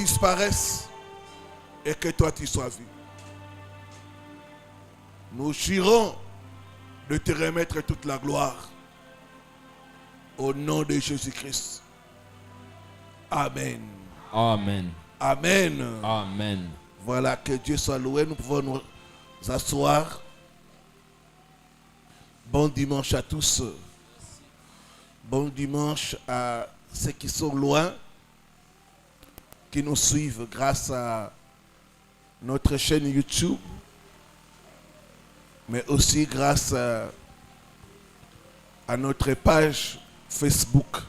disparaissent et que toi tu sois vu. Nous jurons de te remettre toute la gloire. Au nom de Jésus-Christ. Amen. Amen. Amen. Amen. Voilà, que Dieu soit loué. Nous pouvons nous asseoir. Bon dimanche à tous. Bon dimanche à ceux qui sont loin, qui nous suivent grâce à notre chaîne YouTube, mais aussi grâce à notre page Facebook.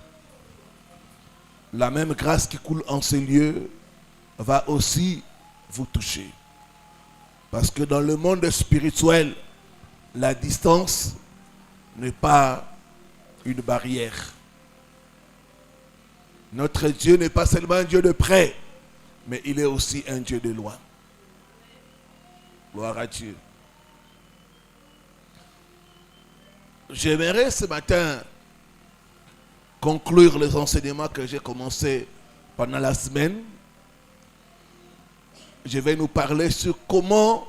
La même grâce qui coule en ces lieux va aussi vous toucher. Parce que dans le monde spirituel, la distance n'est pas une barrière. Notre Dieu n'est pas seulement un Dieu de près, mais il est aussi un Dieu de loin. Gloire à Dieu. J'aimerais ce matin conclure les enseignements que j'ai commencés pendant la semaine. Je vais nous parler sur comment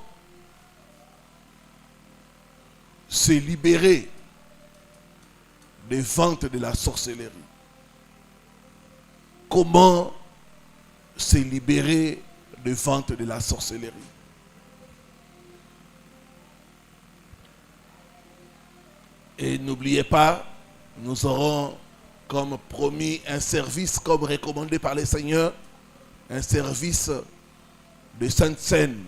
se libérer des ventes de la sorcellerie. Comment se libérer des ventes de la sorcellerie. Et n'oubliez pas, nous aurons comme promis un service, comme recommandé par le Seigneur, un service de Sainte Seine.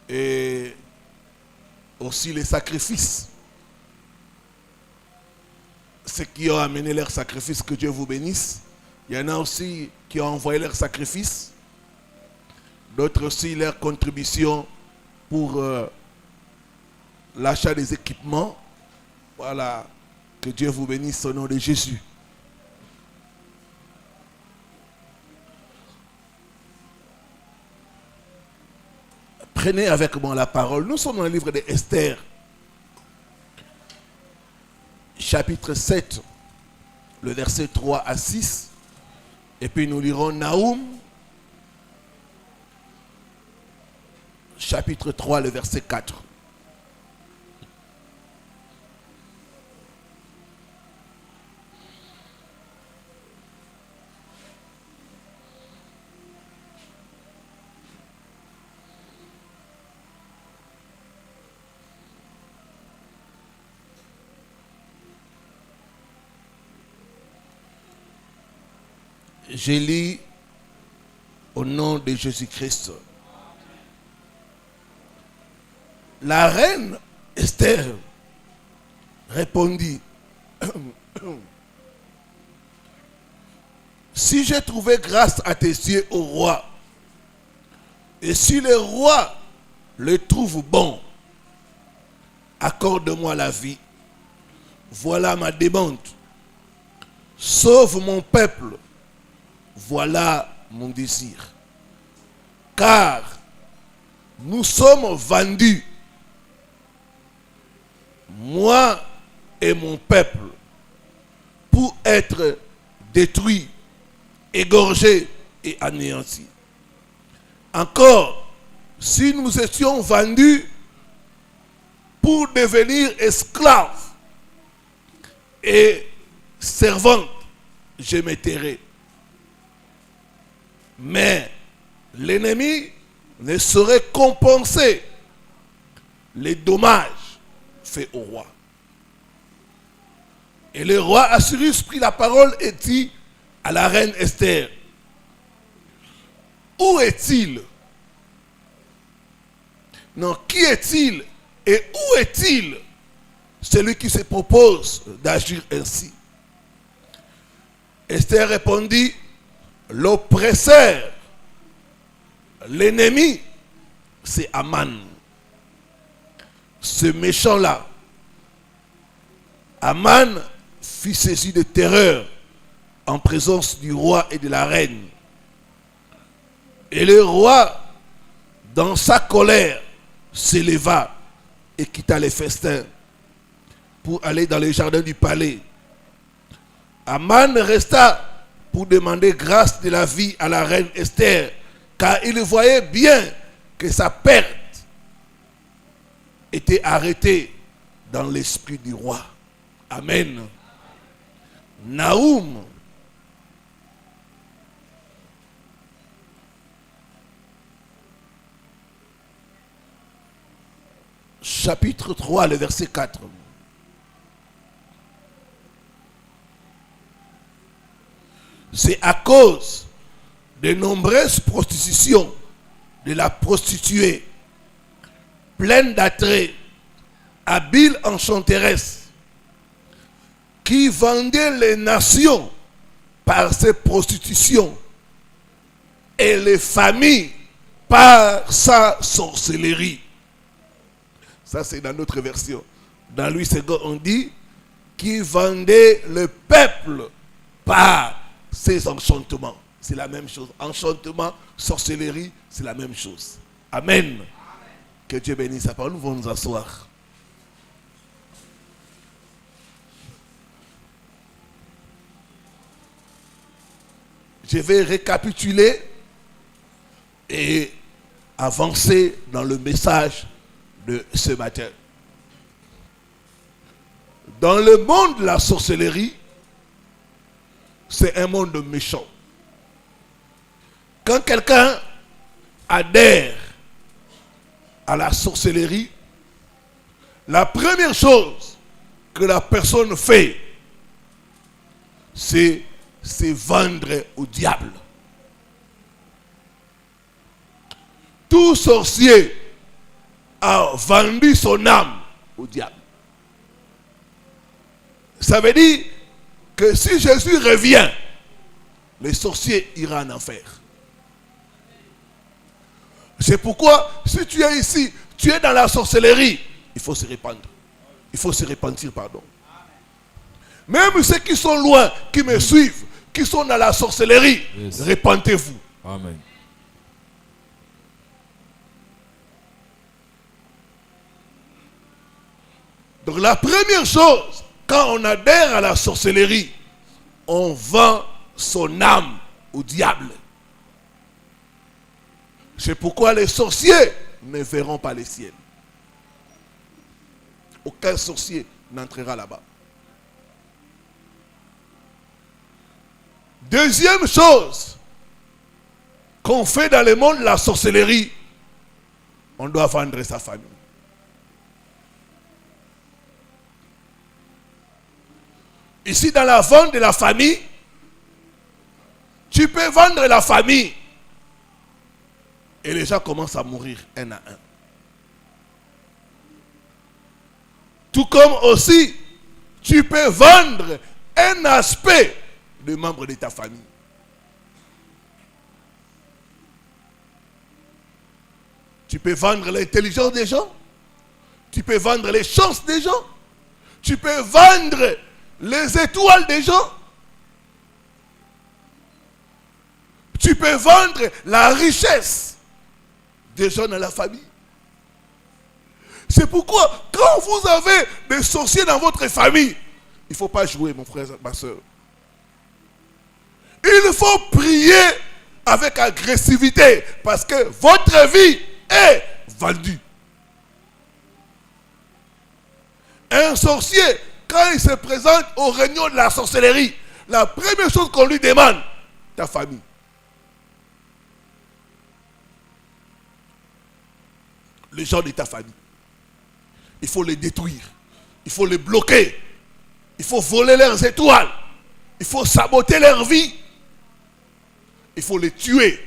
Et aussi les sacrifices. Ceux qui ont amené leurs sacrifices, que Dieu vous bénisse. Il y en a aussi qui ont envoyé leurs sacrifices. D'autres aussi leurs contributions pour l'achat des équipements. Voilà. Que Dieu vous bénisse au nom de Jésus. Prenez avec moi la parole. Nous sommes dans le livre d'Esther, chapitre 7, le verset 3 à 6. Et puis nous lirons Naoum, chapitre 3, le verset 4. Je lis au nom de Jésus-Christ. La reine Esther répondit, si j'ai trouvé grâce à tes yeux, ô roi, et si le roi le trouve bon, accorde-moi la vie. Voilà ma demande. Sauve mon peuple. Voilà mon désir. Car nous sommes vendus, moi et mon peuple, pour être détruits, égorgés et anéantis. Encore, si nous étions vendus pour devenir esclaves et servantes, je me tairais. Mais l'ennemi ne saurait compenser les dommages faits au roi. Et le roi Assyrus prit la parole et dit à la reine Esther, où est-il? Non, qui est-il et où est-il celui qui se propose d'agir ainsi? Esther répondit, l'oppresseur, l'ennemi, c'est Aman. Ce méchant-là, Aman fut saisi de terreur en présence du roi et de la reine. Et le roi, dans sa colère, s'éleva et quitta les festins pour aller dans le jardin du palais. Aman resta pour demander grâce de la vie à la reine Esther, car il voyait bien que sa perte était arrêtée dans l'esprit du roi. Amen. Naoum, chapitre 3, le verset 4. C'est à cause de nombreuses prostitutions de la prostituée, pleine d'attrait, habile enchanteresse, qui vendait les nations par ses prostitutions et les familles par sa sorcellerie. Ça, c'est dans notre version. Dans Louis II, on dit qui vendait le peuple par ses enchantements. C'est la même chose. Enchantement, sorcellerie, c'est la même chose. Amen. Amen. Que Dieu bénisse sa parole. Nous allons nous asseoir. Je vais récapituler et avancer dans le message de ce matin. Dans le monde de la sorcellerie, c'est un monde méchant. Quand quelqu'un adhère à la sorcellerie, la première chose que la personne fait, c'est se vendre au diable. Tout sorcier a vendu son âme au diable. Ça veut dire que si Jésus revient, les sorciers iront en enfer. C'est pourquoi, si tu es ici, tu es dans la sorcellerie, il faut se répandre. Il faut se repentir, pardon. Même ceux qui sont loin, qui me suivent, qui sont dans la sorcellerie, yes. Repentez-vous. Amen. Donc la première chose, quand on adhère à la sorcellerie, on vend son âme au diable. C'est pourquoi les sorciers ne verront pas les ciels. Aucun sorcier n'entrera là-bas. Deuxième chose qu'on fait dans le monde de la sorcellerie, on doit vendre sa famille. Ici, dans la vente de la famille, tu peux vendre la famille et les gens commencent à mourir un à un. Tout comme aussi, tu peux vendre un aspect de membres de ta famille. Tu peux vendre l'intelligence des gens. Tu peux vendre les chances des gens. Tu peux vendre les étoiles des gens. Tu peux vendre la richesse des gens dans la famille. C'est pourquoi, quand vous avez des sorciers dans votre famille, il ne faut pas jouer, mon frère, ma soeur. Il faut prier avec agressivité parce que votre vie est vendue. Un sorcier, quand il se présente aux réunions de la sorcellerie, la première chose qu'on lui demande, ta famille. Les gens de ta famille. Il faut les détruire. Il faut les bloquer. Il faut voler leurs étoiles. Il faut saboter leur vie. Il faut les tuer.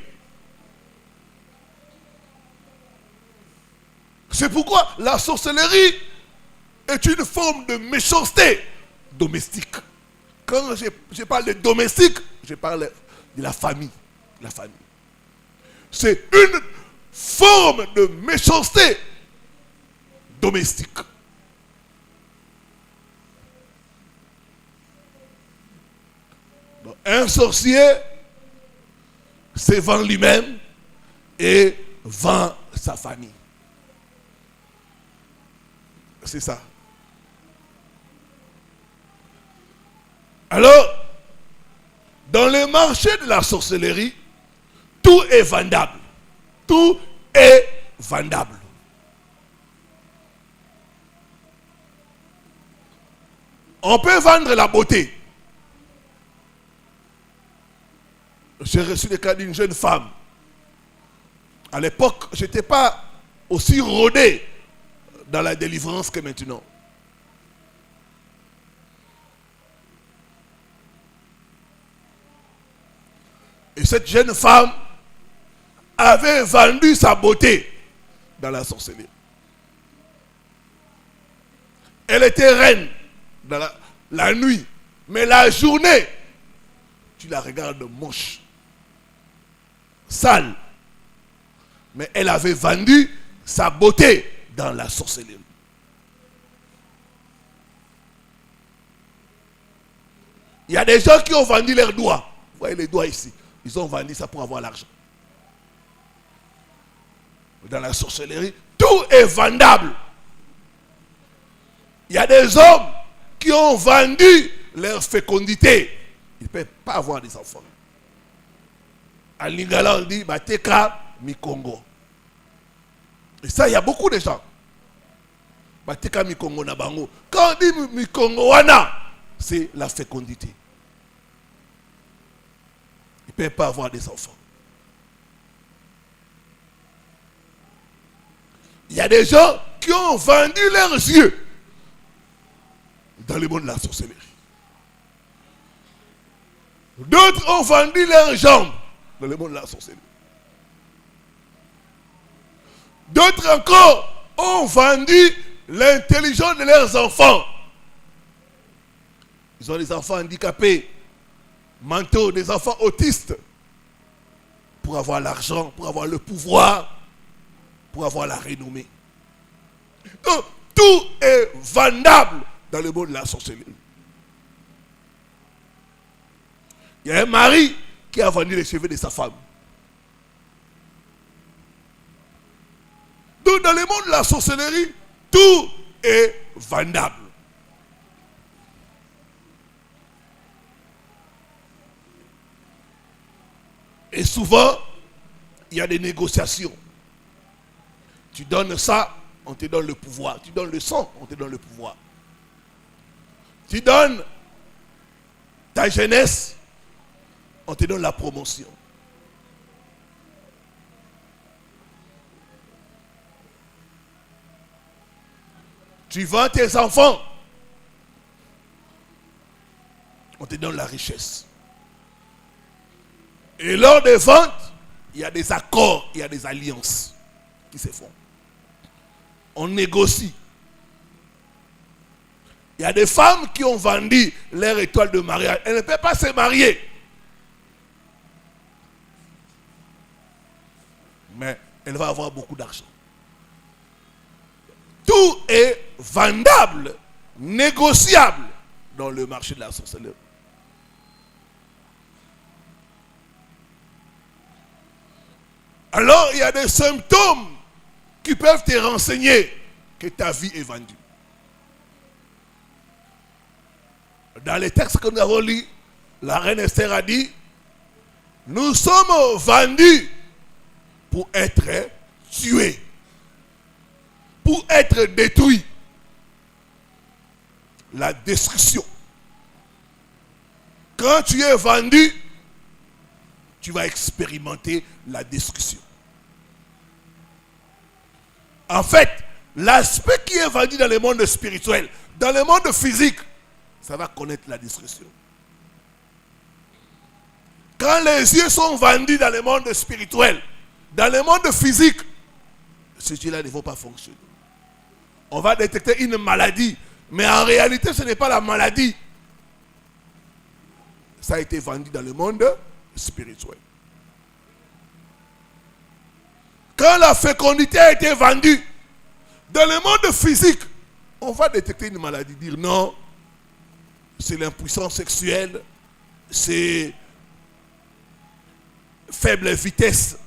C'est pourquoi la sorcellerie est une forme de méchanceté domestique. Quand je parle de domestique, je parle de la famille. La famille. C'est une forme de méchanceté domestique. Donc, un sorcier se vend lui-même et vend sa famille. C'est ça. Alors, Dans le marché de la sorcellerie, tout est vendable. Tout est vendable. On peut vendre la beauté. J'ai reçu le cas d'une jeune femme. À l'époque, je n'étais pas aussi rodé dans la délivrance que maintenant. Et cette jeune femme avait vendu sa beauté dans la sorcellerie. Elle était reine dans la nuit. Mais la journée, tu la regardes moche, sale. Mais elle avait vendu sa beauté dans la sorcellerie. Il y a des gens qui ont vendu leurs doigts. Vous voyez les doigts ici. Ils ont vendu ça pour avoir l'argent. Dans la sorcellerie, tout est vendable. Il y a des hommes qui ont vendu leur fécondité. Ils ne peuvent pas avoir des enfants. En lingala, on dit Bateka Mikongo. Et ça, il y a beaucoup de gens. Bateka Mikongo Nabango. Quand on dit Mikongo Wana, c'est la fécondité. Ils ne peuvent pas avoir des enfants. Il y a des gens qui ont vendu leurs yeux dans le monde de la sorcellerie. D'autres ont vendu leurs jambes dans le monde de la sorcellerie. D'autres encore ont vendu l'intelligence de leurs enfants. Ils ont des enfants handicapés, mentaux, des enfants autistes, pour avoir l'argent, pour avoir le pouvoir, pour avoir la renommée. Donc, tout est vendable dans le monde de la sorcellerie. Il y a un mari qui a vendu les cheveux de sa femme. Donc, dans le monde de la sorcellerie, tout est vendable. Et souvent, il y a des négociations. Tu donnes ça, on te donne le pouvoir. Tu donnes le sang, on te donne le pouvoir. Tu donnes ta jeunesse, on te donne la promotion. Tu vends tes enfants, on te donne la richesse. Et lors des ventes, il y a des accords, il y a des alliances qui se font. On négocie. Il y a des femmes qui ont vendu leur étoile de mariage. Elles ne peuvent pas se marier. Mais elle va avoir beaucoup d'argent. Tout est vendable, négociable dans le marché de la sorcellerie. Alors, il y a des symptômes qui peuvent te renseigner que ta vie est vendue. Dans les textes que nous avons lus, la reine Esther a dit, nous sommes vendus pour être tués, pour être détruits. La destruction. Quand tu es vendu, tu vas expérimenter la destruction. En fait, l'aspect qui est vendu dans le monde spirituel, dans le monde physique, ça va connaître la destruction. Quand les yeux sont vendus dans le monde spirituel, dans le monde physique, ces yeux-là ne vont pas fonctionner. On va détecter une maladie, mais en réalité, ce n'est pas la maladie. Ça a été vendu dans le monde spirituel. Quand la fécondité a été vendue dans le monde physique, on va détecter une maladie, dire non, c'est l'impuissance sexuelle, c'est faible vitesse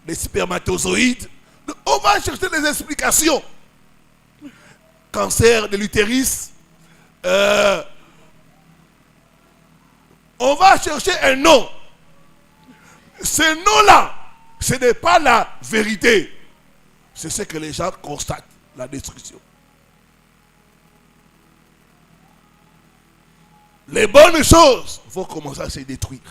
des spermatozoïdes. Donc, on va chercher des explications. Cancer de l'utérus, On va chercher un nom. Ce nom-là, ce n'est pas la vérité. C'est ce que les gens constatent, la destruction. Les bonnes choses vont commencer à se détruire.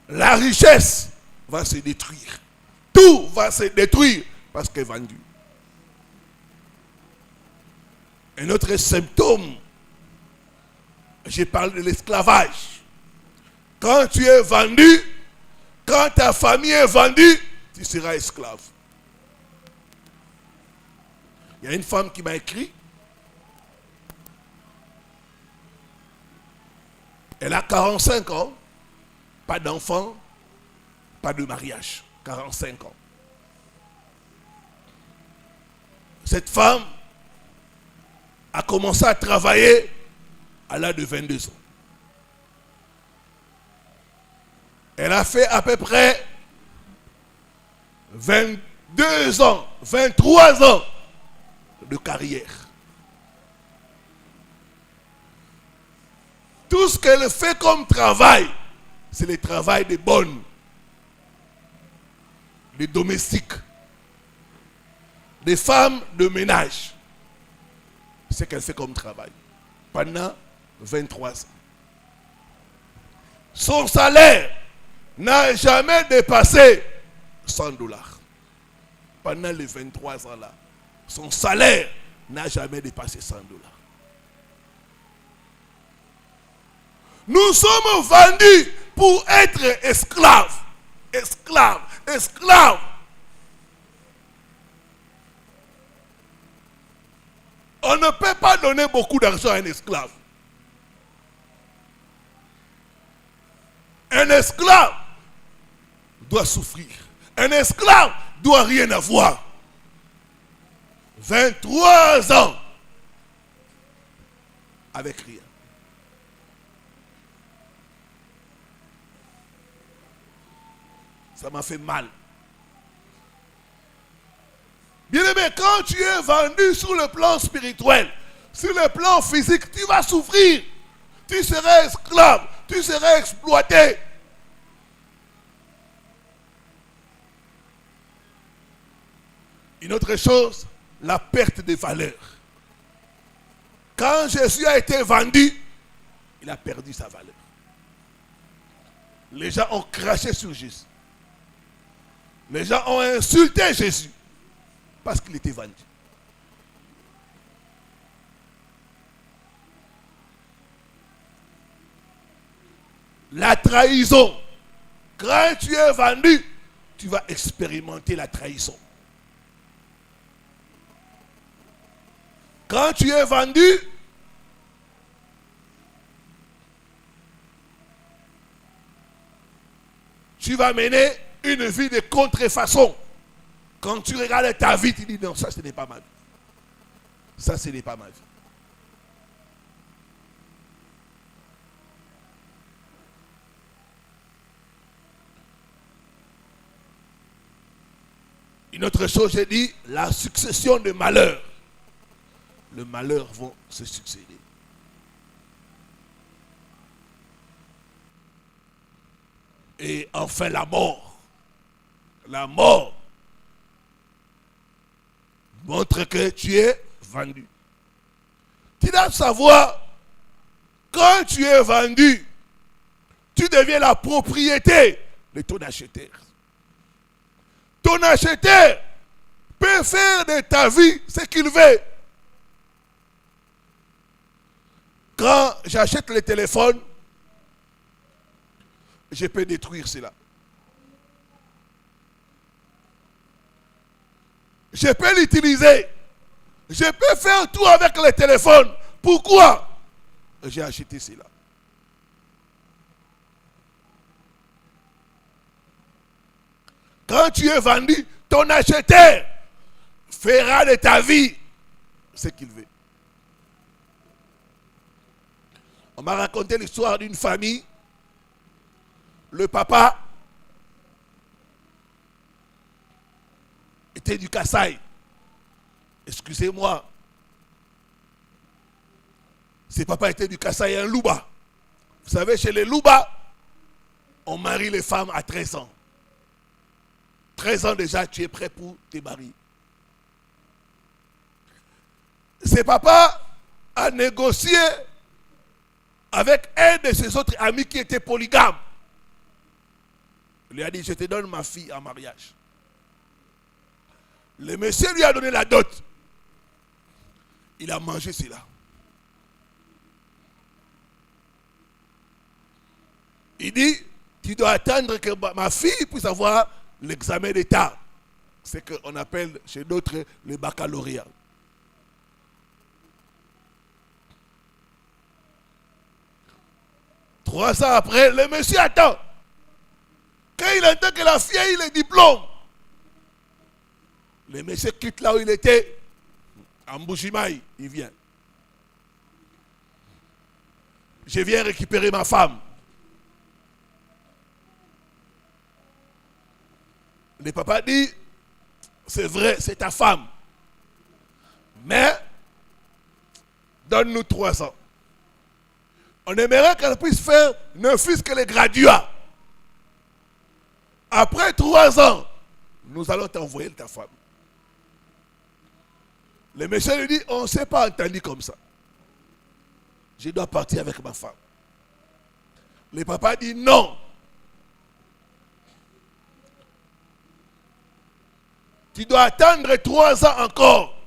La richesse va se détruire. Tout va se détruire parce qu'elle est vendue. Un autre symptôme, je parle de l'esclavage. Quand tu es vendu, quand ta famille est vendue, tu seras esclave. Il y a une femme qui m'a écrit. Elle a 45 ans, pas d'enfant, pas de mariage. 45 ans. Cette femme a commencé à travailler à l'âge de 22 ans. Elle a fait à peu près 22 ans, 23 ans de carrière. Tout ce qu'elle fait comme travail, c'est le travail des bonnes, des domestiques, des femmes de ménage. C'est ce qu'elle fait comme travail pendant 23 ans. Son salaire n'a jamais dépassé 100 dollars. Pendant les 23 ans là, son salaire n'a jamais dépassé 100 dollars. Nous sommes vendus pour être esclaves. Esclaves, esclaves. On ne peut pas donner beaucoup d'argent à un esclave. Un esclave doit souffrir. Un esclave doit rien avoir. 23 ans avec rien. Ça m'a fait mal. Bien aimé, quand tu es vendu sur le plan spirituel, sur le plan physique, tu vas souffrir. Tu seras esclave, tu seras exploité. Une autre chose, la perte de valeur. Quand Jésus a été vendu, il a perdu sa valeur. Les gens ont craché sur Jésus. Les gens ont insulté Jésus parce qu'il était vendu. La trahison. Quand tu es vendu, tu vas expérimenter la trahison. Quand tu es vendu, tu vas mener une vie de contrefaçon. Quand tu regardes ta vie, tu dis non, ça ce n'est pas ma vie. Ça ce n'est pas ma vie. Une autre chose, j'ai dit, la succession de malheurs. Les malheurs vont se succéder. Et enfin la mort. La mort montre que tu es vendu. Tu dois savoir, quand tu es vendu, tu deviens la propriété de ton acheteur. Ton acheteur peut faire de ta vie ce qu'il veut. Quand j'achète le téléphone, je peux détruire cela. Je peux l'utiliser. Je peux faire tout avec le téléphone. Pourquoi? J'ai acheté cela. Quand tu es vendu, ton acheteur fera de ta vie ce qu'il veut. On m'a raconté l'histoire d'une famille. Le papa était du Kasaï. Excusez-moi. Ses papas étaient du Kasaï, un Louba. Vous savez, chez les Louba, on marie les femmes à 13 ans. 13 ans déjà, tu es prêt pour te marier. Ses papas a négocié avec un de ses autres amis qui était polygame. Il lui a dit, je te donne ma fille en mariage. Le monsieur lui a donné la dot. Il a mangé cela. Il dit, tu dois attendre que ma fille puisse avoir l'examen d'État. C'est ce qu'on appelle chez d'autres le baccalauréat. Trois ans après, le monsieur attend. Quand il entend que la fille a eu le diplôme, le monsieur quitte là où il était, en Bougimaï, il vient. Je viens récupérer ma femme. Le papa dit, c'est vrai, c'est ta femme. Mais, donne-nous 3 ans. On aimerait qu'elle puisse faire ne fût-ce que les graduats. Après 3 ans, nous allons t'envoyer ta femme. Le monsieur lui dit, on ne s'est pas entendu comme ça. Je dois partir avec ma femme. Le papa dit non. Tu dois attendre 3 ans encore.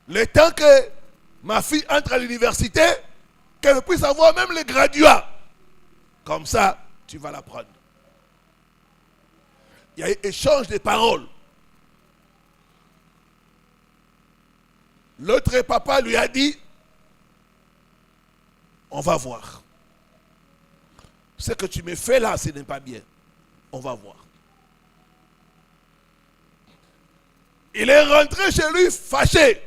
Le temps que ma fille entre à l'université, qu'elle puisse avoir même les graduats. Comme ça, tu vas la prendre. Il y a eu échange de paroles. L'autre papa lui a dit, on va voir. Ce que tu me fais là, ce n'est pas bien. On va voir. Il est rentré chez lui fâché.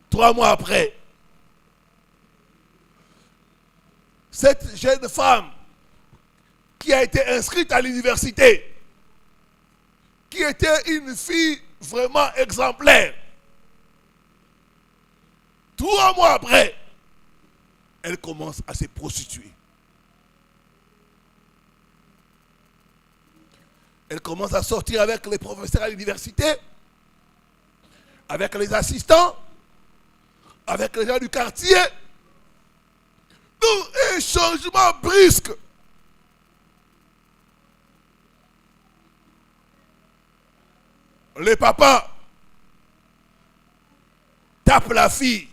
Trois mois après, cette jeune femme qui a été inscrite à l'université, qui était une fille vraiment exemplaire, 3 mois après, elle commence à se prostituer. Elle commence à sortir avec les professeurs à l'université, avec les assistants, avec les gens du quartier. Donc, un changement brusque. Le papa tape la fille,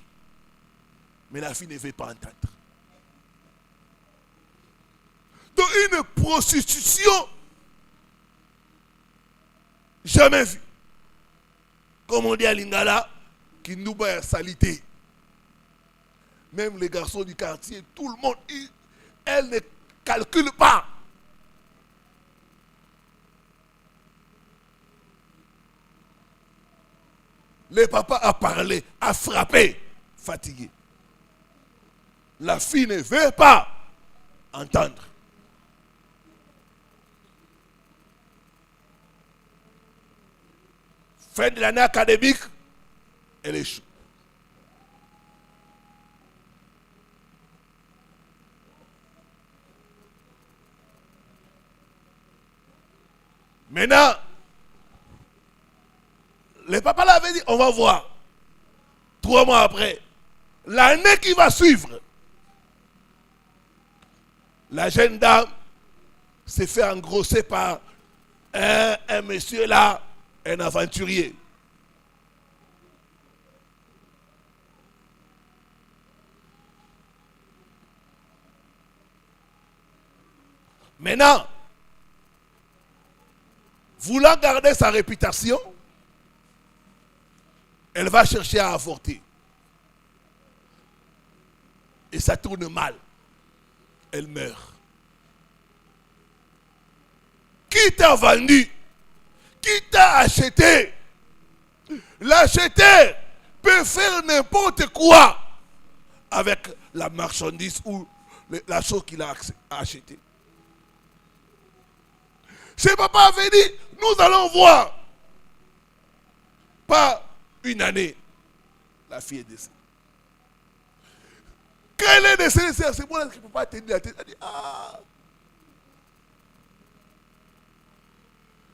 mais la fille ne veut pas entendre. Donc, une prostitution jamais vue. Comme on dit à Lingala, qui nous bat salité. Même les garçons du quartier, tout le monde, elle ne calcule pas. Le papa a parlé, a frappé, fatigué. La fille ne veut pas entendre. Fin de l'année académique, elle échoue. Maintenant, le papa l'avait dit, on va voir. 3 mois après, l'année qui va suivre, la jeune dame s'est fait engrosser par un monsieur là, un aventurier. Maintenant, voulant garder sa réputation, elle va chercher à avorter. Et ça tourne mal. Elle meurt. Qui t'a vendu? Qui t'a acheté? L'acheteur peut faire n'importe quoi avec la marchandise ou la chose qu'il a achetée. Ses papas avaient dit, nous allons voir. Pas une année, la fille est décédée. Quand elle est décédée, c'est à ce moment-là qu'il ne peut pas tenir la tête. Elle dit, ah,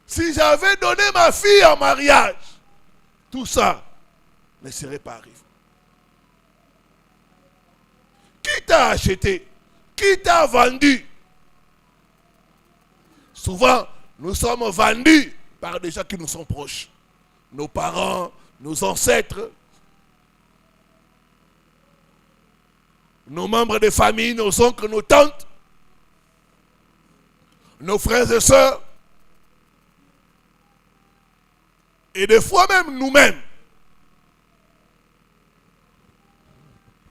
si j'avais donné ma fille en mariage, tout ça ne serait pas arrivé. Qui t'a acheté? Qui t'a vendu? Souvent, nous sommes vendus par des gens qui nous sont proches. Nos parents, nos ancêtres, nos membres de famille, nos oncles, nos tantes, nos frères et sœurs, et des fois même nous-mêmes.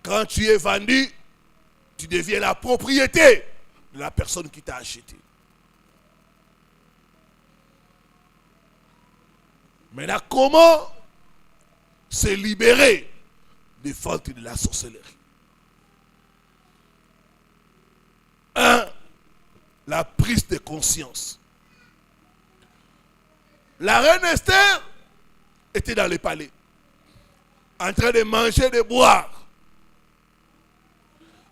Quand tu es vendu, tu deviens la propriété de la personne qui t'a acheté. Maintenant, comment se libérer des fautes de la sorcellerie? 1. La prise de conscience. La reine Esther était dans le palais, en train de manger, de boire,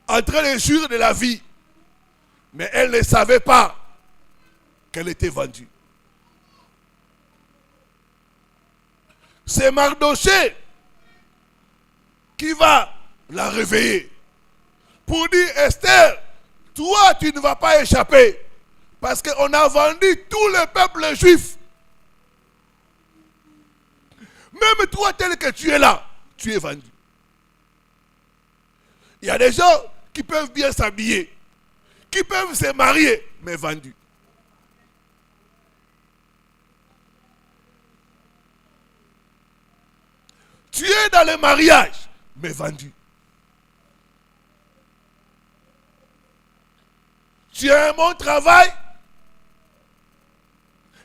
en train de jouir de la vie. Mais elle ne savait pas qu'elle était vendue. C'est Mardoché qui va la réveiller pour dire, Esther, toi tu ne vas pas échapper parce qu'on a vendu tout le peuple juif. Même toi tel que tu es là, tu es vendu. Il y a des gens qui peuvent bien s'habiller, qui peuvent se marier, mais vendus. Tu es dans le mariage, mais vendu. Tu as un bon travail,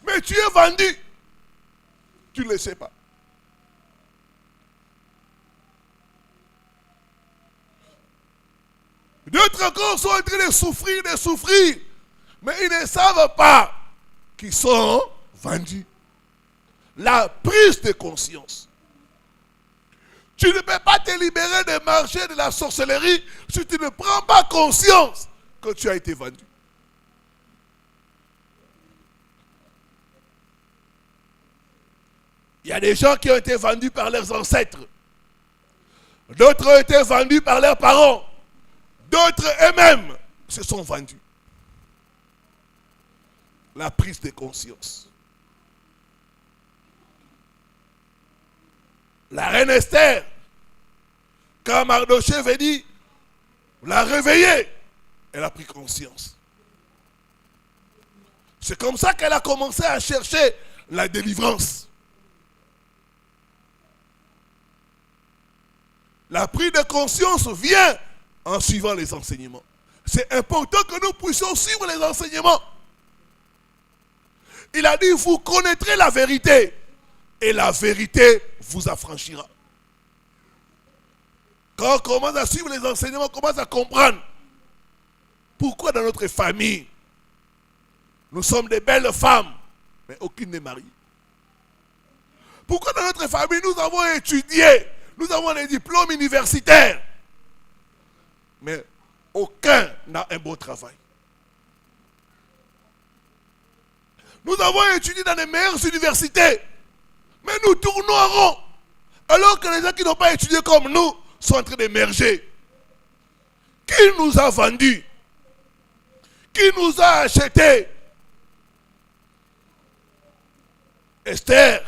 mais tu es vendu. Tu ne le sais pas. D'autres encore sont en train de souffrir, mais ils ne savent pas qu'ils sont vendus. La prise de conscience. Tu ne peux pas te libérer des marchés de la sorcellerie si tu ne prends pas conscience que tu as été vendu. Il y a des gens qui ont été vendus par leurs ancêtres. D'autres ont été vendus par leurs parents. D'autres eux-mêmes se sont vendus. La prise de conscience. La reine Esther, quand Mardoché avait dit, l'a réveillée, elle a pris conscience. C'est comme ça qu'elle a commencé à chercher la délivrance. La prise de conscience vient en suivant les enseignements. C'est important que nous puissions suivre les enseignements. Il a dit, vous connaîtrez la vérité et la vérité vous affranchira. Quand on commence à suivre les enseignements, on commence à comprendre pourquoi dans notre famille, nous sommes des belles femmes, mais aucune n'est mariée. Pourquoi dans notre famille, nous avons étudié, nous avons des diplômes universitaires, mais aucun n'a un bon travail. Nous avons étudié dans les meilleures universités, mais nous tournons en rond. Alors que les gens qui n'ont pas étudié comme nous sont en train d'émerger. Qui nous a vendus? Qui nous a achetés? Esther,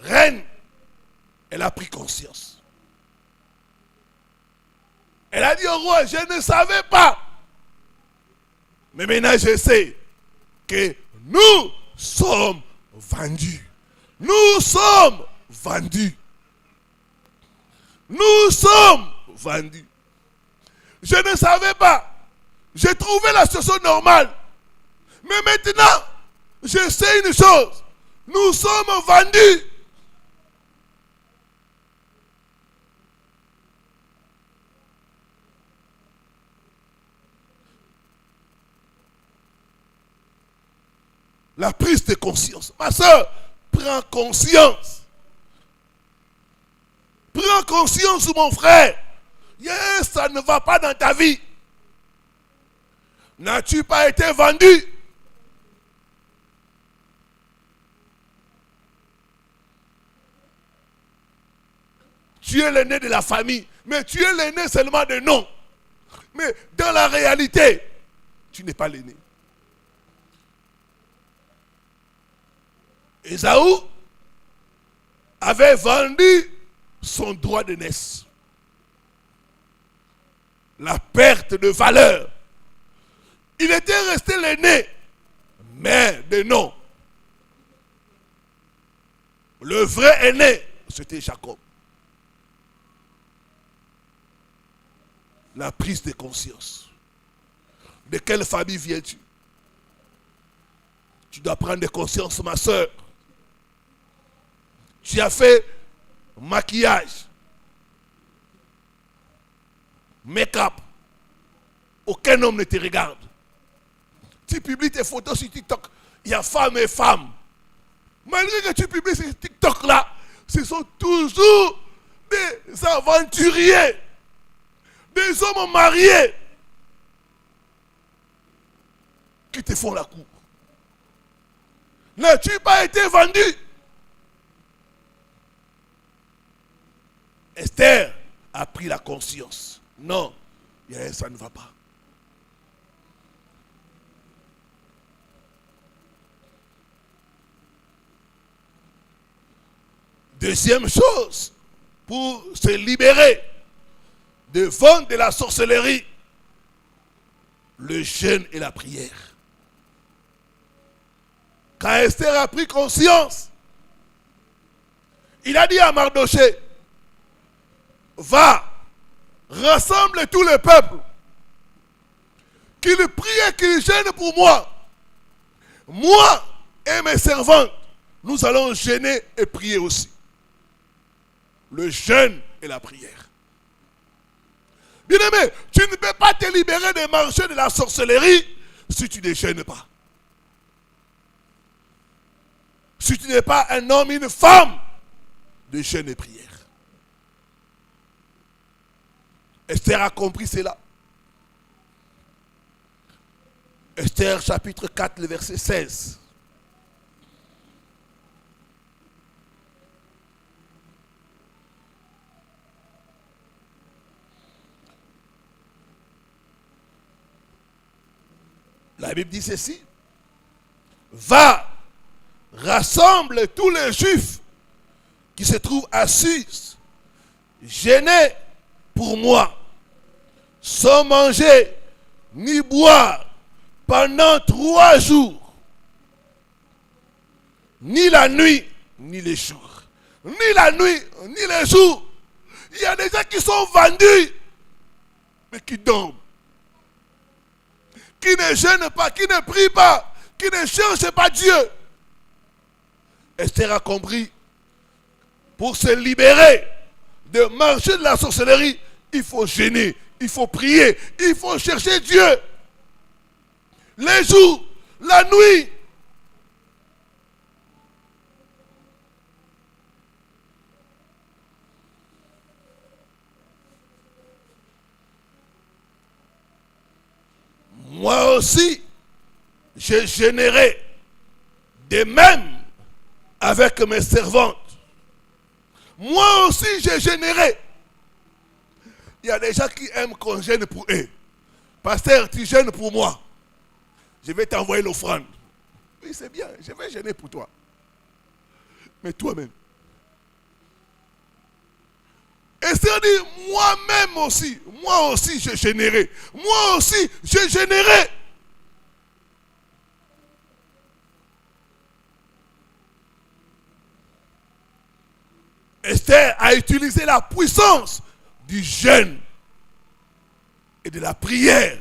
reine, elle a pris conscience. Elle a dit au roi, je ne savais pas. Mais maintenant je sais que nous sommes vendus. Nous sommes vendus. Nous sommes vendus. Je ne savais pas. J'ai trouvé la situation normale. Mais maintenant, je sais une chose. Nous sommes vendus. La prise de conscience. Ma soeur, prends conscience. Prends conscience, mon frère. Ça ne va pas dans ta vie. N'as-tu pas été vendu? Tu es l'aîné de la famille, mais tu es l'aîné seulement de nom. Mais dans la réalité, tu n'es pas l'aîné. Ésaü avait vendu son droit de naissance. La perte de valeur. Il était resté l'aîné, mais de nom. Le vrai aîné, c'était Jacob. La prise de conscience. De quelle famille viens-tu? Tu dois prendre conscience, ma soeur. Tu as fait maquillage, make-up. Aucun homme ne te regarde. Tu publies tes photos sur TikTok. Il y a femmes et femmes. Malgré que tu publies sur TikTok là, ce sont toujours des aventuriers. Des hommes mariés qui te font la cour. N'as-tu pas été vendu? Esther a pris la conscience. Non, ça ne va pas. Deuxième chose, pour se libérer de vente de la sorcellerie, le jeûne et la prière. Quand Esther a pris conscience, il a dit à Mardoché, va, rassemble tout le peuple, qu'il prie et qu'il jeûne pour moi. Moi et mes servantes, nous allons jeûner et prier aussi. Le jeûne et la prière. Bien-aimé, tu ne peux pas te libérer des marchés de la sorcellerie si tu ne jeûnes pas. Si tu n'es pas un homme, une femme de jeûne et prière. Esther a compris cela. Esther chapitre 4, le verset 16. La Bible dit ceci. Va, rassemble tous les Juifs qui se trouvent assis, gênés pour moi, sans manger ni boire pendant 3 jours, ni la nuit, ni les jours. Ni la nuit, ni les jours. Il y a des gens qui sont vendus, mais qui dorment. Qui ne jeûnent pas, qui ne prient pas, qui ne cherchent pas Dieu. Esther a compris, pour se libérer de marcher de la sorcellerie, il faut jeûner, il faut prier, il faut chercher Dieu. Les jours, la nuit. Moi aussi, je jeûnerai de même avec mes servantes. Moi aussi, je jeûnerai. Il y a des gens qui aiment qu'on jeûne pour eux. Pasteur, tu jeûnes pour moi. Je vais t'envoyer l'offrande. Oui, c'est bien, je vais jeûner pour toi. Mais toi-même. Et c'est dit, moi-même aussi, je jeûnerai. Moi aussi, je jeûnerai. Esther a utilisé la puissance du jeûne et de la prière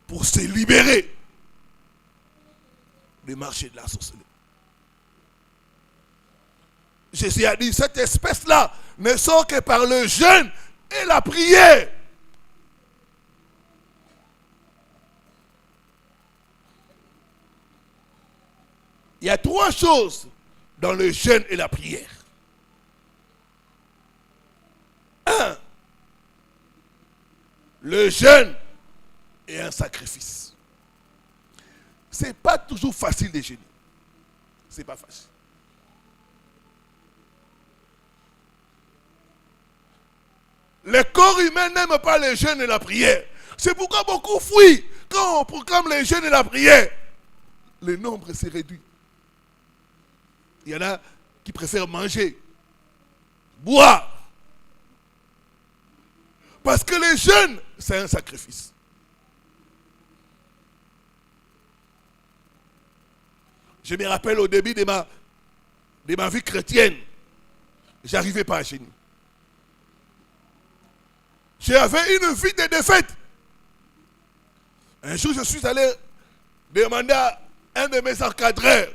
pour se libérer du marché de la sorcellerie. Jésus a dit, cette espèce-là ne sort que par le jeûne et la prière. Il y a trois choses dans le jeûne et la prière. Un, le jeûne est un sacrifice. Ce n'est pas toujours facile de jeûner. Ce n'est pas facile. Le corps humain n'aime pas le jeûne et la prière. C'est pourquoi beaucoup fuient. Quand on proclame le jeûne et la prière, le nombre s'est réduit. Il y en a qui préfèrent manger, boire. Parce que le jeûne, c'est un sacrifice. Je me rappelle au début de ma vie chrétienne, je n'arrivais pas à jeûner. J'avais une vie de défaite. Un jour, je suis allé demander à un de mes encadreurs,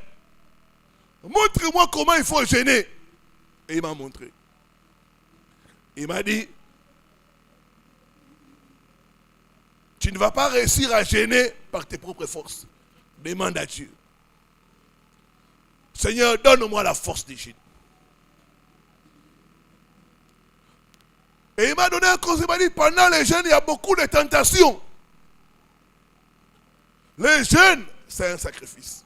montre-moi comment il faut jeûner. Et il m'a montré. Il m'a dit, tu ne vas pas réussir à jeûner par tes propres forces. Demande à Dieu. Seigneur, donne-moi la force de jeûner. Et il m'a donné un conseil, il m'a dit, pendant les jeûnes, il y a beaucoup de tentations. Le jeûne, c'est un sacrifice.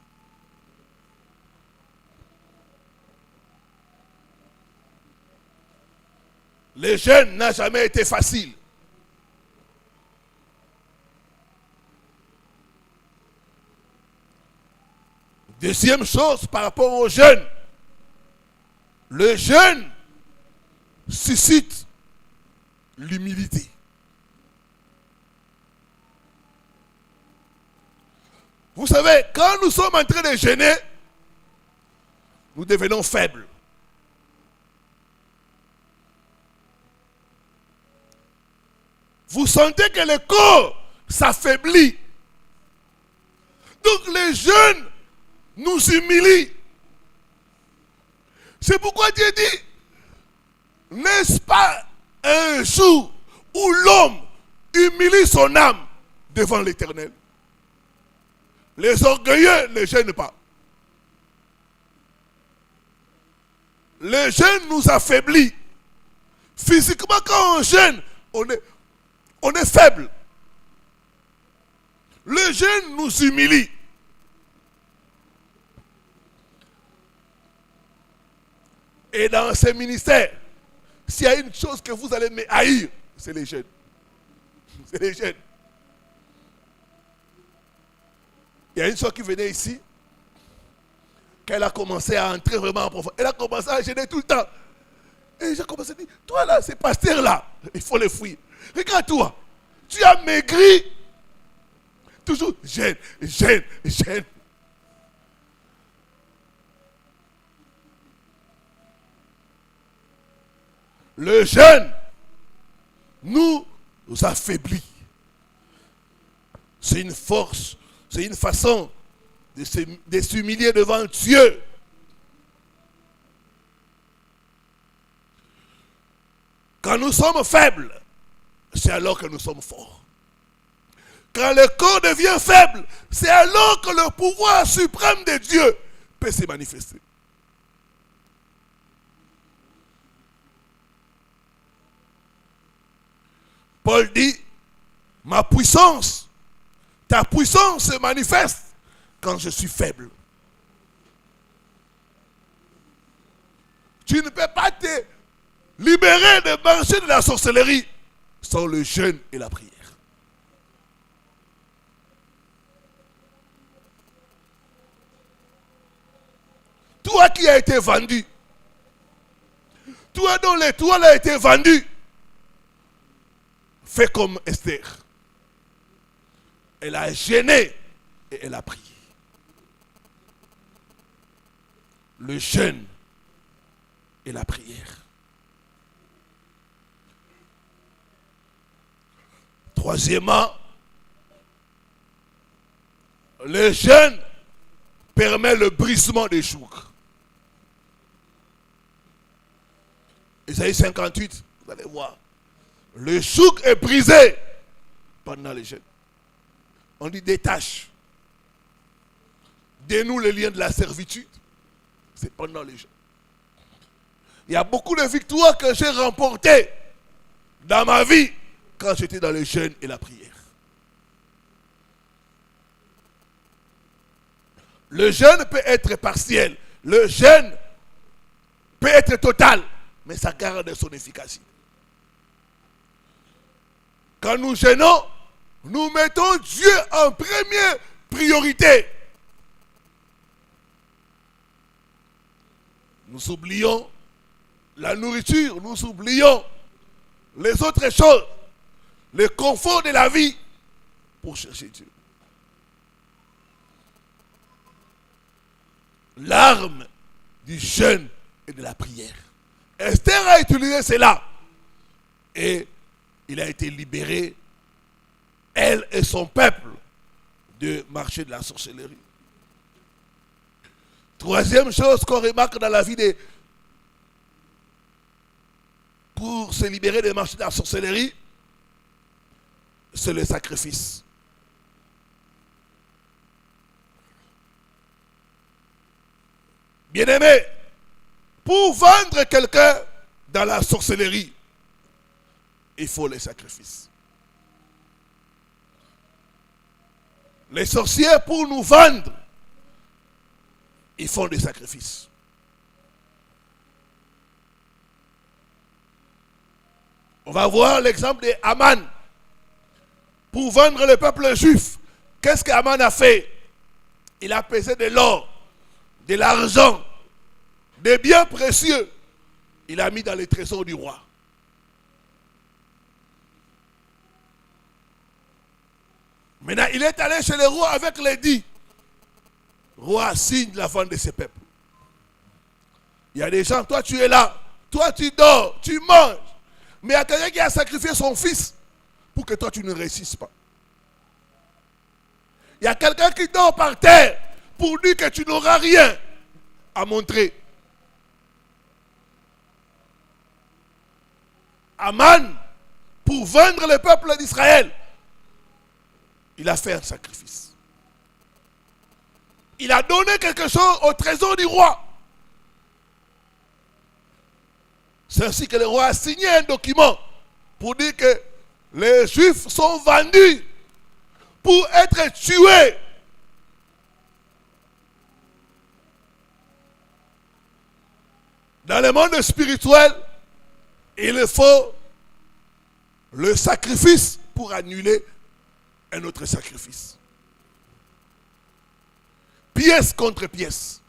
Le jeûne n'a jamais été facile. Deuxième chose par rapport au jeûne, le jeûne suscite l'humilité. Vous savez, quand nous sommes en train de jeûner, nous devenons faibles. Vous sentez que le corps s'affaiblit. Donc le jeûne nous humilie. C'est pourquoi Dieu dit, n'est-ce pas un jour où l'homme humilie son âme devant l'Éternel? Les orgueilleux ne gênent pas. Le jeûne nous affaiblit. Physiquement, quand on jeûne, on est faible. Le jeûne nous humilie. Et dans ces ministères, s'il y a une chose que vous allez me haïr, c'est les jeûnes. C'est les jeûnes. Il y a une soeur qui venait ici, qu'elle a commencé à entrer vraiment en profondeur. Elle a commencé à jeûner tout le temps. Et j'ai commencé à dire, toi là, ces pasteurs là, il faut les fuir. Regarde-toi, tu as maigri. Toujours jeûne, jeûne, jeûne. Le jeûne nous affaiblit. C'est une force, c'est une façon de s'humilier devant Dieu. Quand nous sommes faibles, c'est alors que nous sommes forts. Quand le corps devient faible, c'est alors que le pouvoir suprême de Dieu peut se manifester. Paul dit, ma puissance, ta puissance se manifeste quand je suis faible. Tu ne peux pas te libérer de marcher de la sorcellerie sans le jeûne et la prière. Toi qui as été vendu, toi dont l'étoile a été vendue, fais comme Esther. Elle a jeûné et elle a prié. Le jeûne et la prière. Troisièmement, le jeûne permet le brisement des jougs. Isaïe 58, vous allez voir. Le joug est brisé pendant le jeûne. On dit des taches. dénoue les liens de la servitude, c'est pendant les jeûnes. Il y a beaucoup de victoires que j'ai remportées dans ma vie quand j'étais dans le jeûne et la prière. Le jeûne peut être partiel, le jeûne peut être total, mais ça garde son efficacité. Quand nous jeûnons, nous mettons Dieu en première priorité. Nous oublions la nourriture, nous oublions les autres choses, le confort de la vie pour chercher Dieu. L'arme du jeûne et de la prière. Esther a utilisé cela et il a été libéré, elle et son peuple, de marché de la sorcellerie. Troisième chose qu'on remarque dans la vie pour se libérer des marchés de la sorcellerie, c'est le sacrifice. Bien-aimé, pour vendre quelqu'un dans la sorcellerie, il faut les sacrifices. Les sorciers, pour nous vendre, ils font des sacrifices. On va voir l'exemple d'Aman. Pour vendre le peuple juif, qu'est-ce qu'Aman a fait? Il a pesé de l'or, de l'argent, des biens précieux. Il a mis dans les trésors du roi. Maintenant, il est allé chez le roi avec les dix. Le roi signe la vente de ses peuples. Il y a des gens, toi tu es là, toi tu dors, tu manges. Mais il y a quelqu'un qui a sacrifié son fils pour que toi tu ne réussisses pas. Il y a quelqu'un qui dort par terre pour dire que tu n'auras rien à montrer. Aman, pour vendre le peuple d'Israël, il a fait un sacrifice. Il a donné quelque chose au trésor du roi. C'est ainsi que le roi a signé un document pour dire que les Juifs sont vendus pour être tués. Dans le monde spirituel, il faut le sacrifice pour annuler un autre sacrifice. Pièce contre pièce.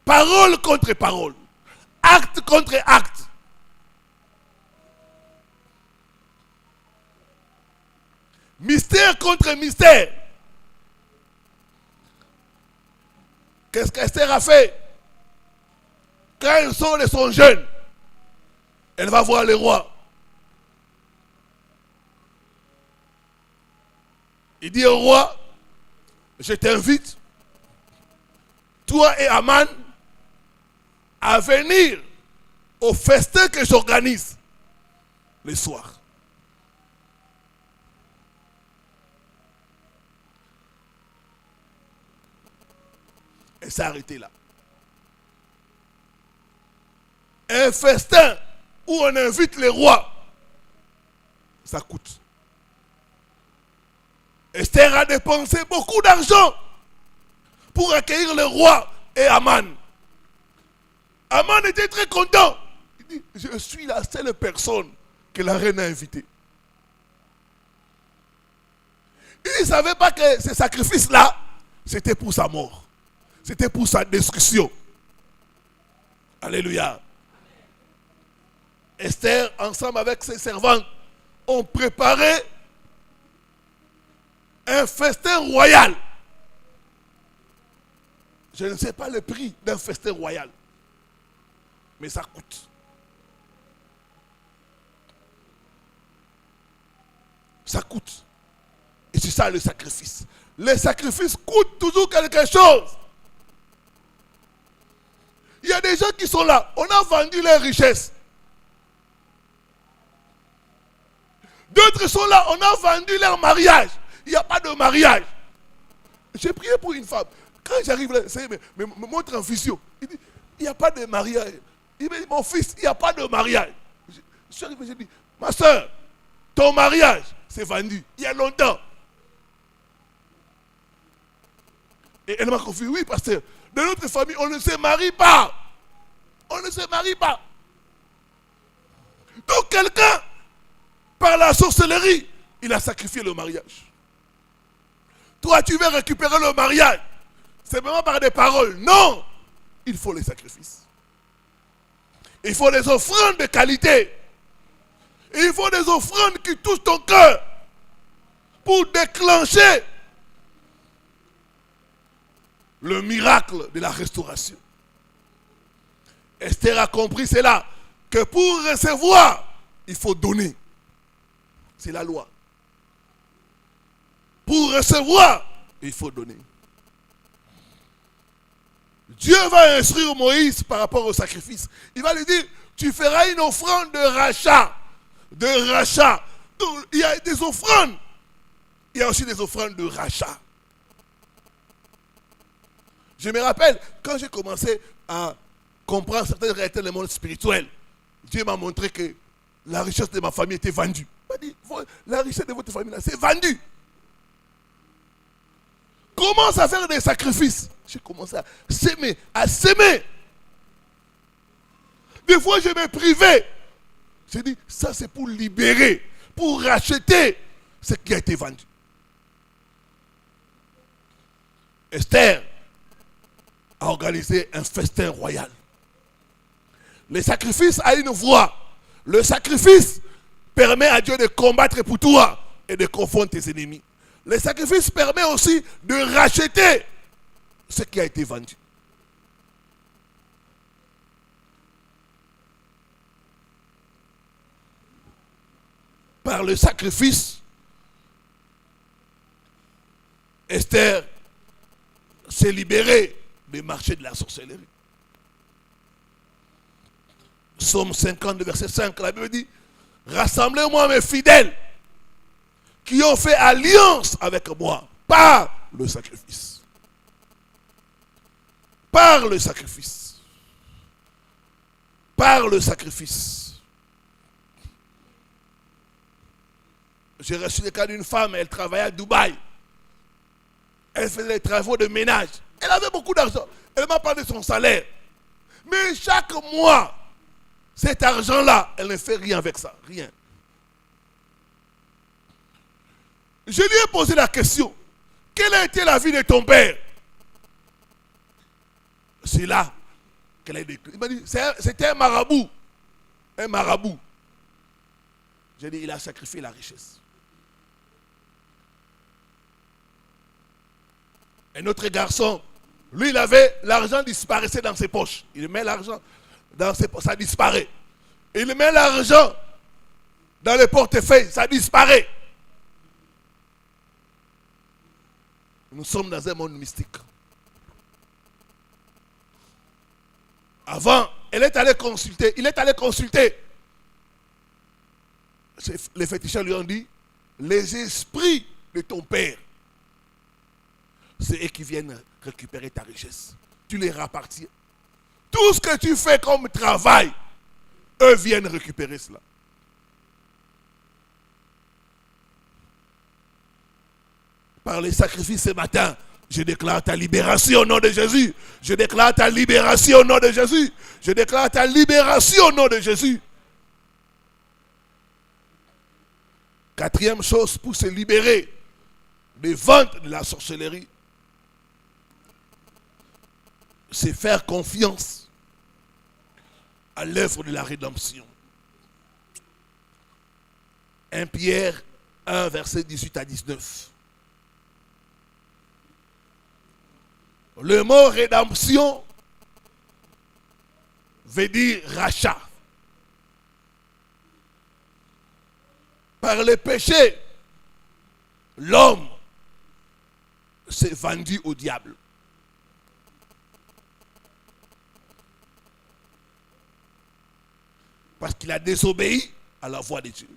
Parole contre parole. Acte contre acte. Mystère contre mystère. Qu'est-ce qu'Esther a fait? Quand elle sort de son jeûne, elle va voir le roi. Il dit au roi, je t'invite, toi et Aman, à venir au festin que j'organise le soir. Et s'est arrêté là. Un festin où on invite les rois, ça coûte. Esther a dépensé beaucoup d'argent pour accueillir le roi et Aman. Aman était très content. Il dit, je suis la seule personne que la reine a invitée. Il ne savait pas que ce sacrifice-là, c'était pour sa mort. C'était pour sa destruction. Alléluia. Esther, ensemble avec ses servantes, ont préparé un festin royal. Je ne sais pas le prix d'un festin royal, mais ça coûte. Ça coûte. Et c'est ça le sacrifice. Le sacrifice coûte toujours quelque chose. Il y a des gens qui sont là. On a vendu leurs richesses. D'autres sont là. On a vendu leur mariage. Il n'y a pas de mariage. J'ai prié pour une femme. Quand j'arrive là, c'est me montre en vision. Il dit, il n'y a pas de mariage. Il me dit, mon fils, il n'y a pas de mariage. Je suis arrivé, j'ai dit, ma soeur, ton mariage, c'est vendu il y a longtemps. Et elle m'a confié, oui, pasteur, dans notre famille, on ne se marie pas. On ne se marie pas. Donc quelqu'un, par la sorcellerie, il a sacrifié le mariage. Toi, tu veux récupérer le mariage. C'est vraiment par des paroles. Non, il faut les sacrifices. Il faut des offrandes de qualité. Il faut des offrandes qui touchent ton cœur pour déclencher le miracle de la restauration. Esther a compris cela, que pour recevoir, il faut donner. C'est la loi. Pour recevoir, il faut donner. Dieu va instruire Moïse par rapport au sacrifice. Il va lui dire, tu feras une offrande de rachat. De rachat. Donc, il y a des offrandes. Il y a aussi des offrandes de rachat. Je me rappelle, quand j'ai commencé à comprendre certaines réalités du monde spirituel, Dieu m'a montré que la richesse de ma famille était vendue. Il m'a dit, la richesse de votre famille, là, c'est vendu. Commence à faire des sacrifices. J'ai commencé à s'aimer, à s'aimer. Des fois, je me privais. J'ai dit, ça c'est pour libérer, pour racheter ce qui a été vendu. Esther a organisé un festin royal. Le sacrifice a une voie. Le sacrifice permet à Dieu de combattre pour toi et de confondre tes ennemis. Le sacrifice permet aussi de racheter ce qui a été vendu. Par le sacrifice, Esther s'est libérée des marchés de la sorcellerie. Psaume 50, verset 5, la Bible dit, rassemblez-moi mes fidèles qui ont fait alliance avec moi par le sacrifice. Par le sacrifice. Par le sacrifice. J'ai reçu le cas d'une femme, elle travaillait à Dubaï. Elle faisait des travaux de ménage. Elle avait beaucoup d'argent. Elle m'a parlé de son salaire. Mais chaque mois, cet argent-là, elle ne fait rien avec ça. Rien. Je lui ai posé la question. Quelle a été la vie de ton père? C'est là qu'elle a décrit. Il m'a dit, c'était un marabout. Un marabout. J'ai dit, il a sacrifié la richesse. Un autre garçon, lui, il avait, l'argent disparaissait dans ses poches. Il met l'argent dans ses poches, ça disparaît. Il met l'argent dans le portefeuille, ça disparaît. Nous sommes dans un monde mystique. Avant, il est allé consulter. Les féticheurs lui ont dit, les esprits de ton père, c'est eux qui viennent récupérer ta richesse. Tu les rappartiens. Tout ce que tu fais comme travail, eux viennent récupérer cela. Par les sacrifices ce matin, je déclare ta libération au nom de Jésus. Je déclare ta libération au nom de Jésus. Je déclare ta libération au nom de Jésus. Quatrième chose pour se libérer des ventes de la sorcellerie, c'est faire confiance à l'œuvre de la rédemption. 1 Pierre 1, verset 18 à 19. Le mot rédemption veut dire rachat. Par le péché, l'homme s'est vendu au diable. Parce qu'il a désobéi à la voix de Dieu.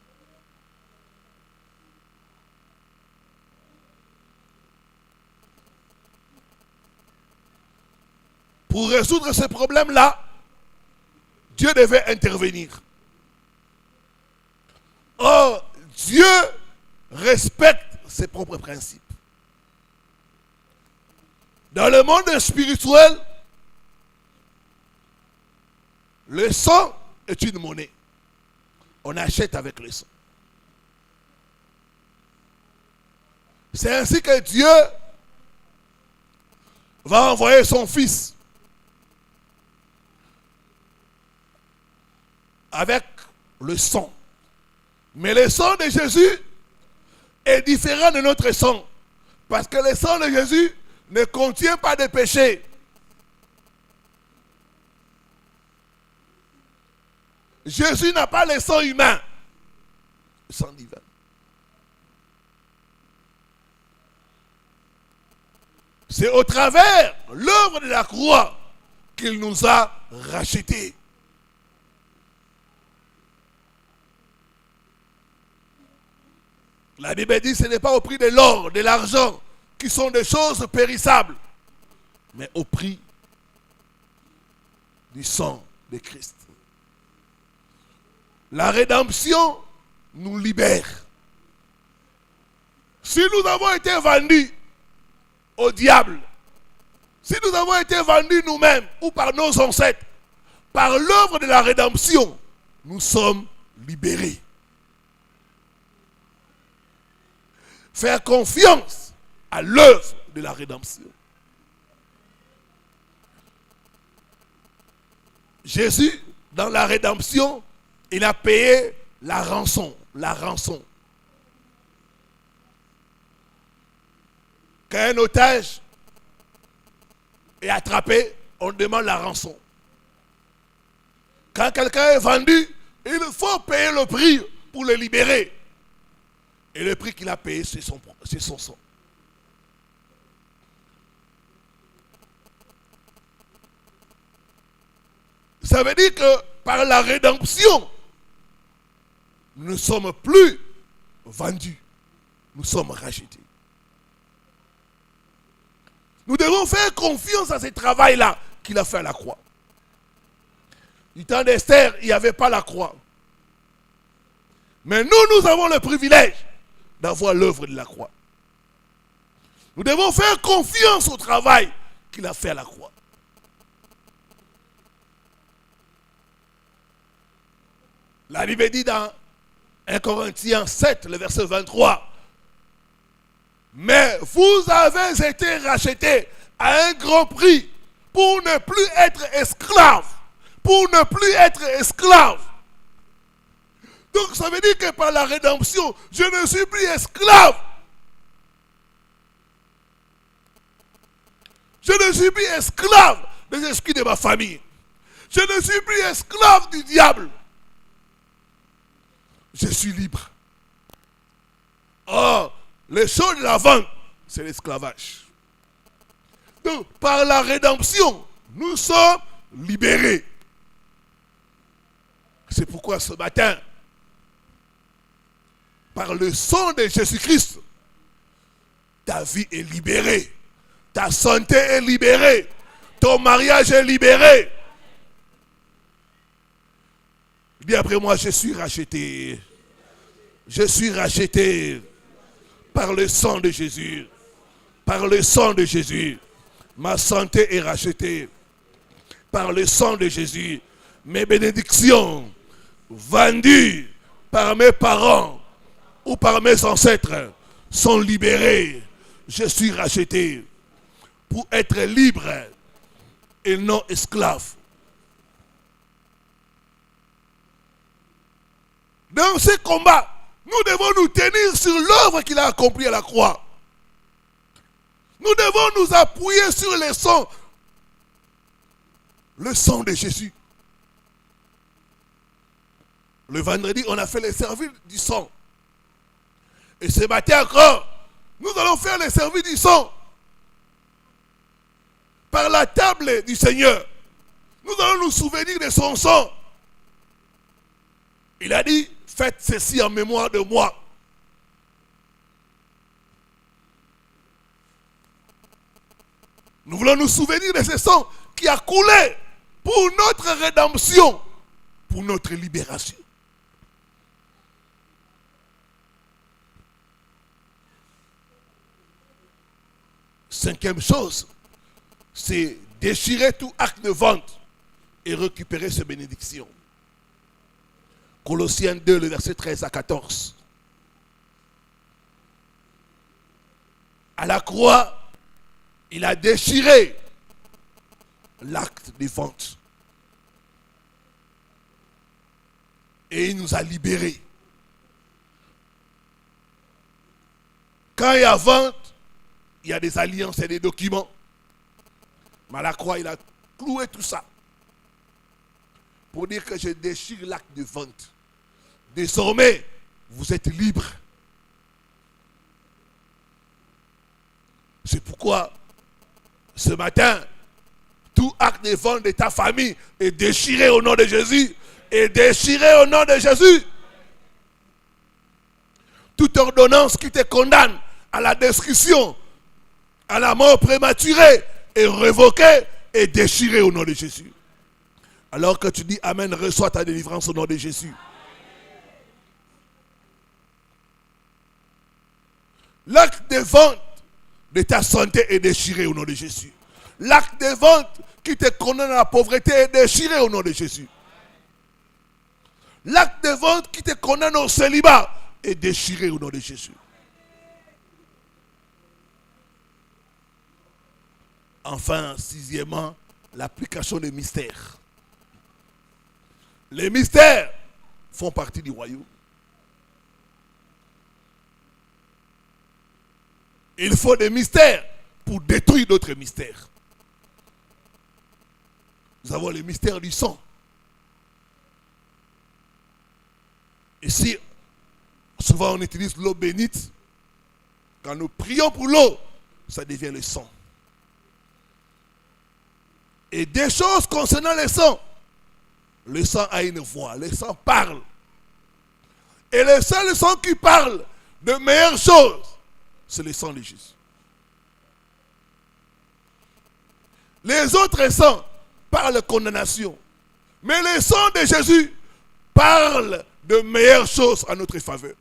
Pour résoudre ce problème-là, Dieu devait intervenir. Or, Dieu respecte ses propres principes. Dans le monde spirituel, le sang est une monnaie. On achète avec le sang. C'est ainsi que Dieu va envoyer son Fils avec le sang. Mais le sang de Jésus est différent de notre sang. Parce que le sang de Jésus ne contient pas de péché. Jésus n'a pas le sang humain, le sang divin. C'est au travers l'œuvre de la croix qu'il nous a rachetés. La Bible dit que ce n'est pas au prix de l'or, de l'argent, qui sont des choses périssables, mais au prix du sang de Christ. La rédemption nous libère. Si nous avons été vendus au diable, si nous avons été vendus nous-mêmes ou par nos ancêtres, par l'œuvre de la rédemption, nous sommes libérés. Faire confiance à l'œuvre de la rédemption. Jésus, dans la rédemption, il a payé la rançon. La rançon. Quand un otage est attrapé, on demande la rançon. Quand quelqu'un est vendu, il faut payer le prix pour le libérer. Et le prix qu'il a payé, c'est son sang. Ça veut dire que par la rédemption, nous ne sommes plus vendus. Nous sommes rachetés. Nous devons faire confiance à ce travail-là qu'il a fait à la croix. Du temps d'Esther, il n'y avait pas la croix. Mais nous avons le privilège d'avoir l'œuvre de la croix. Nous devons faire confiance au travail qu'il a fait à la croix. La Bible dit dans 1 Corinthiens 7, le verset 23, mais vous avez été rachetés à un grand prix pour ne plus être esclaves. Pour ne plus être esclaves. Donc ça veut dire que par la rédemption, je ne suis plus esclave. Je ne suis plus esclave des esprits de ma famille. Je ne suis plus esclave du diable. Je suis libre. Or, les choses de la vente, c'est l'esclavage. Donc, par la rédemption, nous sommes libérés. C'est pourquoi ce matin, par le sang de Jésus-Christ, ta vie est libérée. Ta santé est libérée. Ton mariage est libéré. Dis après moi, je suis racheté. Je suis racheté par le sang de Jésus. Par le sang de Jésus. Ma santé est rachetée. Par le sang de Jésus. Mes bénédictions vendues par mes parents ou par mes ancêtres sont libérées. Je suis racheté pour être libre et non esclave. Dans ce combat, nous devons nous tenir sur l'œuvre qu'il a accomplie à la croix. Nous devons nous appuyer sur le sang de Jésus. Le vendredi, on a fait le service du sang. Et ce matin encore, nous allons faire le service du sang. Par la table du Seigneur. Nous allons nous souvenir de son sang. Il a dit, faites ceci en mémoire de moi. Nous voulons nous souvenir de ce sang qui a coulé pour notre rédemption, pour notre libération. Cinquième chose, c'est déchirer tout acte de vente et récupérer ces bénédictions. Colossiens 2, le verset 13 à 14. À la croix, il a déchiré l'acte de vente. Et il nous a libérés. Quand il y a vente, il y a des alliances et des documents. Mais à la croix, il a cloué tout ça. Pour dire que je déchire l'acte de vente. Désormais, vous êtes libres. C'est pourquoi, ce matin, tout acte de vente de ta famille est déchiré au nom de Jésus. Et déchiré au nom de Jésus. Toute ordonnance qui te condamne à la destruction, à la mort prématurée, est révoquée et déchirée au nom de Jésus. Alors que tu dis Amen, reçois ta délivrance au nom de Jésus. L'acte de vente de ta santé est déchiré au nom de Jésus. L'acte de vente qui te condamne à la pauvreté est déchiré au nom de Jésus. L'acte de vente qui te condamne au célibat est déchiré au nom de Jésus. Enfin, sixièmement, l'application des mystères. Les mystères font partie du royaume. Il faut des mystères pour détruire d'autres mystères. Nous avons les mystères du sang. Ici, souvent on utilise l'eau bénite. Quand nous prions pour l'eau, ça devient le sang. Et des choses concernant le sang a une voix, le sang parle. Et le seul sang qui parle de meilleures choses, c'est le sang de Jésus. Les autres sangs parlent de condamnation. Mais le sang de Jésus parle de meilleures choses à notre faveur.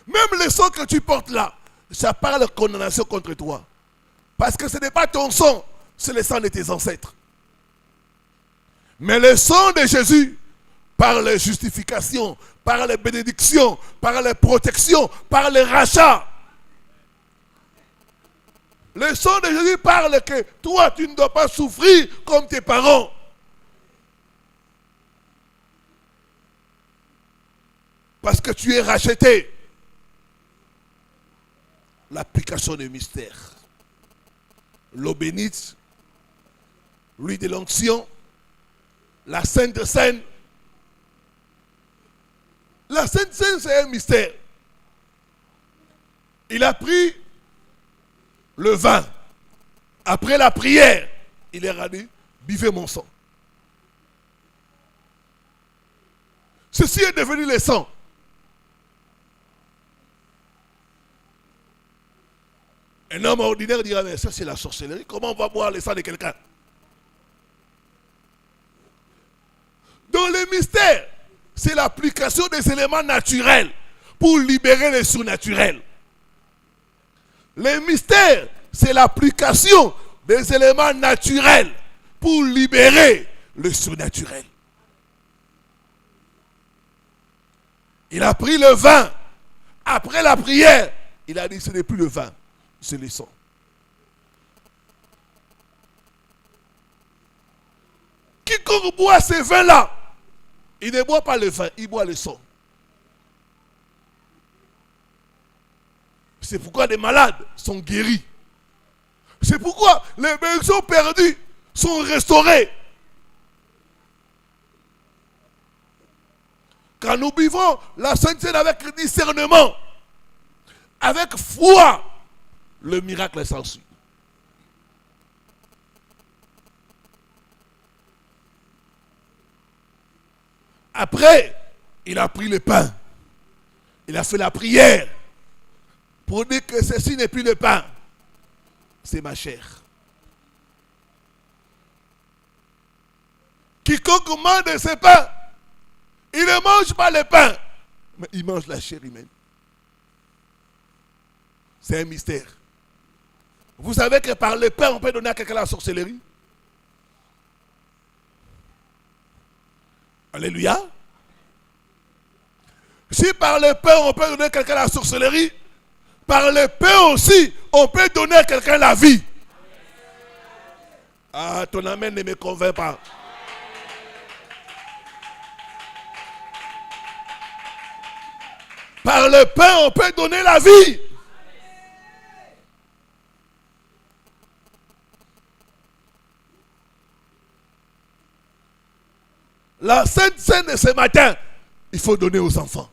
Même le sang que tu portes là, ça parle de condamnation contre toi. Parce que ce n'est pas ton sang, c'est le sang de tes ancêtres. Mais le sang de Jésus parle de justification, parle de bénédiction, parle de protection, parle de rachat. Le sang de Jésus parle que toi, tu ne dois pas souffrir comme tes parents. Parce que tu es racheté. L'application des mystères. L'eau bénite, l'huile de l'onction, la Sainte Seine. La Sainte Seine, c'est un mystère. Il a pris le vin. Après la prière, il leur a dit, buvez mon sang. Ceci est devenu le sang. Un homme ordinaire dira, mais ça c'est la sorcellerie. Comment on va boire le sang de quelqu'un? Dans le mystère, c'est l'application des éléments naturels pour libérer le surnaturel. Le mystère, c'est l'application des éléments naturels pour libérer le surnaturel. Il a pris le vin. Après la prière, il a dit, ce n'est plus le vin, c'est le sang. Quiconque boit ce vin-là, il ne boit pas le vin, il boit le sang. C'est pourquoi les malades sont guéris. C'est pourquoi les maisons perdues sont restaurées. Quand nous buvons la Sainte Seine avec discernement, avec foi, le miracle s'ensuit. Après, il a pris le pain. Il a fait la prière pour dire que ceci n'est plus le pain, c'est ma chair. Quiconque mange de ce pain, il ne mange pas le pain, mais il mange la chair humaine. C'est un mystère. Vous savez que par le pain, on peut donner à quelqu'un la sorcellerie? Alléluia. Si par le pain, on peut donner à quelqu'un la sorcellerie, par le pain aussi, on peut donner à quelqu'un la vie. Ah, ton amen ne me convainc pas. Par le pain, on peut donner la vie. La Sainte Seine de ce matin, il faut donner aux enfants.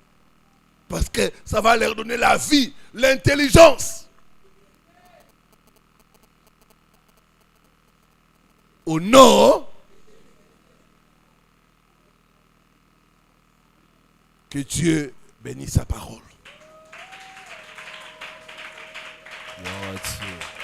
Parce que ça va leur donner la vie, l'intelligence. Au nom, que Dieu bénisse sa parole. Glory to you.